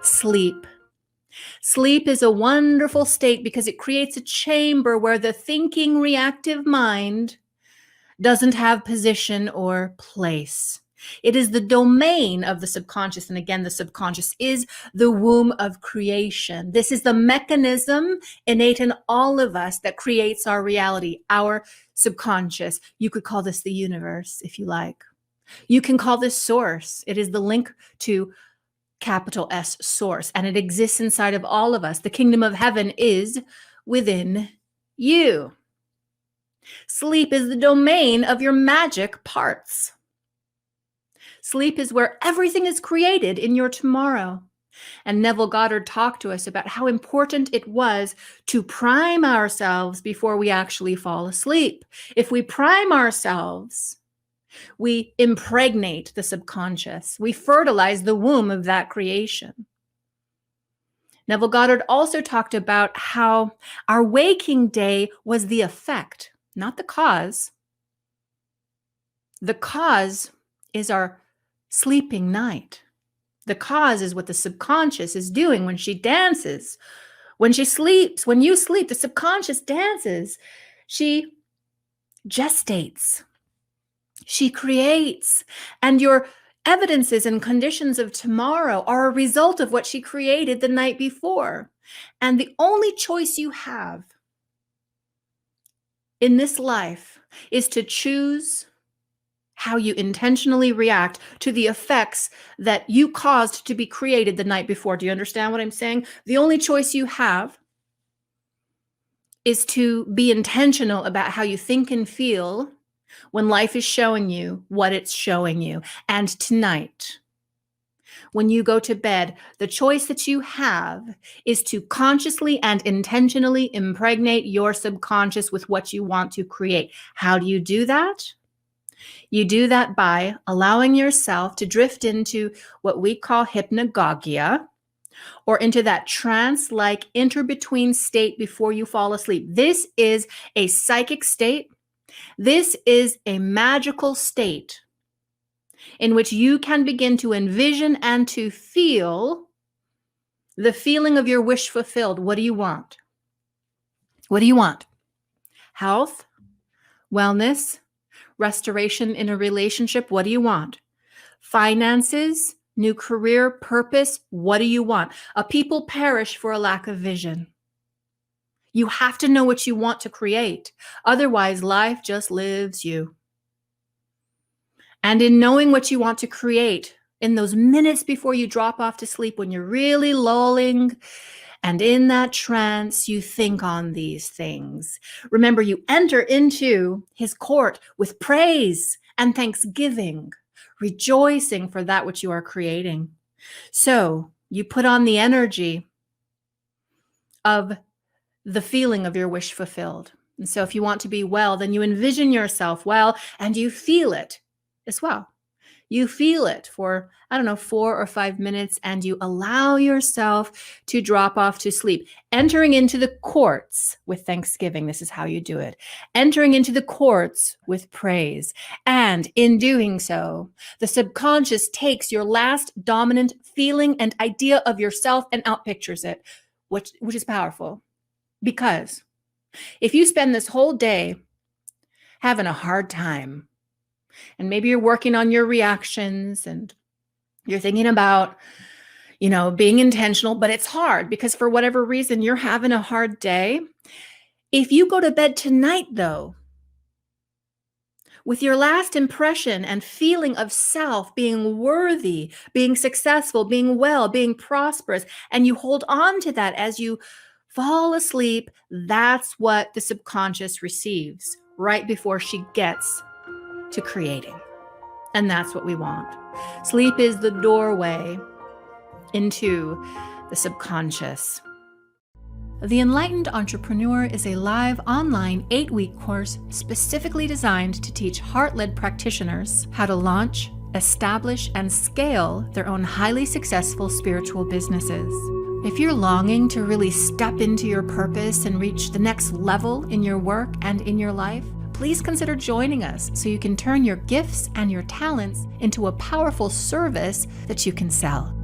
Sleep. Sleep is a wonderful state because it creates a chamber where the thinking, reactive mind doesn't have position or place. It is the domain of the subconscious. And again, the subconscious is the womb of creation. This is the mechanism innate in all of us that creates our reality, our subconscious. You could call this the universe if you like. You can call this source. It is the link to capital S, source, and it exists inside of all of us. The kingdom of heaven is within you. Sleep is the domain of your magic parts. Sleep is where everything is created in your tomorrow. And Neville Goddard talked to us about how important it was to prime ourselves before we actually fall asleep. If we prime ourselves, we impregnate the subconscious. We fertilize the womb of that creation. Neville Goddard also talked about how our waking day was the effect, not the cause. The cause is our sleeping night. The cause is what the subconscious is doing when she dances. When she sleeps, when you sleep, the subconscious dances. She gestates. She creates. And your evidences and conditions of tomorrow are a result of what she created the night before. And the only choice you have in this life is to choose how you intentionally react to the effects that you caused to be created the night before. Do you understand what I'm saying? The only choice you have is to be intentional about how you think and feel when life is showing you what it's showing you. And tonight, when you go to bed, the choice that you have is to consciously and intentionally impregnate your subconscious with what you want to create. How do you do that? You do that by allowing yourself to drift into what we call hypnagogia, or into that trance-like inter-between state before you fall asleep. This is a psychic state. This is a magical state in which you can begin to envision and to feel the feeling of your wish fulfilled. What do you want? What do you want? Health, wellness, restoration in a relationship. What do you want? Finances, new career, purpose. What do you want? A people perish for a lack of vision. You have to know what you want to create. Otherwise, life just lives you. And in knowing what you want to create, in those minutes before you drop off to sleep, when you're really lulling and in that trance, you think on these things. Remember, you enter into his court with praise and thanksgiving, rejoicing for that which you are creating. So you put on the energy of the feeling of your wish fulfilled. And so if you want to be well, then you envision yourself well and you feel it as well. You feel it for, 4 or 5 minutes, and you allow yourself to drop off to sleep. Entering into the courts with thanksgiving. This is how you do it. Entering into the courts with praise. And in doing so, the subconscious takes your last dominant feeling and idea of yourself and outpictures it, which is powerful. Because if you spend this whole day having a hard time, and maybe you're working on your reactions and you're thinking about, being intentional, but it's hard because for whatever reason, you're having a hard day. If you go to bed tonight, though, with your last impression and feeling of self being worthy, being successful, being well, being prosperous, and you hold on to that as you fall asleep, that's what the subconscious receives right before she gets to creating. And that's what we want. Sleep is the doorway into the subconscious. The Enlightened Entrepreneur is a live online 8-week course specifically designed to teach heart-led practitioners how to launch, establish, and scale their own highly successful spiritual businesses. If you're longing to really step into your purpose and reach the next level in your work and in your life, please consider joining us so you can turn your gifts and your talents into a powerful service that you can sell.